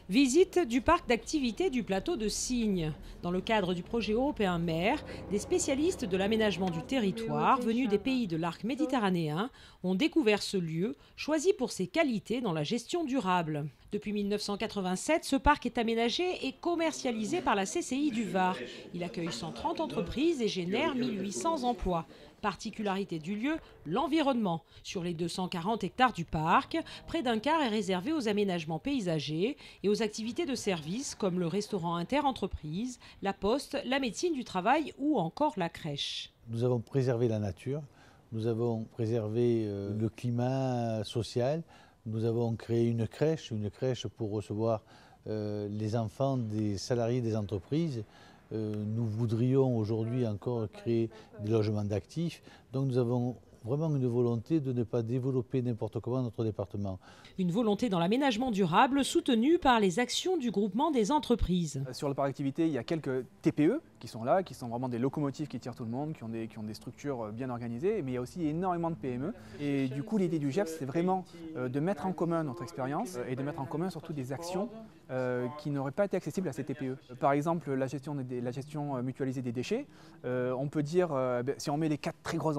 Visite du parc d'activités du plateau de Signes. Dans le cadre du projet européen MER, des spécialistes de l'aménagement du territoire venus des pays de l'arc méditerranéen ont découvert ce lieu, choisi pour ses qualités dans la gestion durable. Depuis 1987, ce parc est aménagé et commercialisé par la CCI du Var. Il accueille 130 entreprises et génère 1800 emplois. Particularité du lieu, l'environnement. Sur les 240 hectares du parc, près d'un quart est réservé aux aménagements paysagers et aux activités de service comme le restaurant inter-entreprise, la poste, la médecine du travail ou encore la crèche. Nous avons préservé la nature, nous avons préservé le climat social, nous avons créé une crèche pour recevoir les enfants des salariés des entreprises. Nous voudrions aujourd'hui encore créer des logements d'actifs. Donc nous avons vraiment une volonté de ne pas développer n'importe comment notre département. Une volonté dans l'aménagement durable soutenue par les actions du groupement des entreprises. Sur le parc d'activité, il y a quelques TPE qui sont là, qui sont vraiment des locomotives qui tirent tout le monde, qui ont des structures bien organisées, mais il y a aussi énormément de PME. Et du coup, l'idée du GEPS, c'est vraiment de mettre en commun notre expérience et de mettre en commun surtout des actions qui n'auraient pas été accessibles à ces TPE. Par exemple, la gestion mutualisée des déchets. On peut dire, si on met les 5 très grosses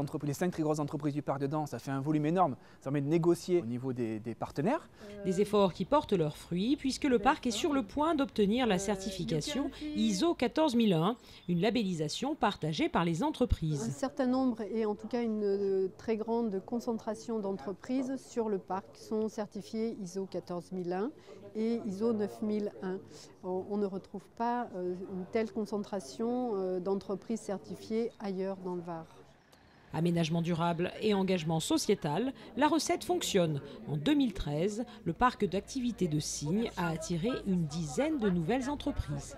entreprises du parc dedans, ça fait un volume énorme. Ça permet de négocier au niveau des partenaires. Des efforts qui portent leurs fruits puisque le parc est sur le point d'obtenir la certification ISO 14001, une labellisation partagée par les entreprises. Un certain nombre et en tout cas une très grande concentration d'entreprises sur le parc sont certifiées ISO 14001 et ISO 9001. On ne retrouve pas une telle concentration d'entreprises certifiées ailleurs dans le Var. Aménagement durable et engagement sociétal, la recette fonctionne. En 2013, le parc d'activités de Signes a attiré une dizaine de nouvelles entreprises.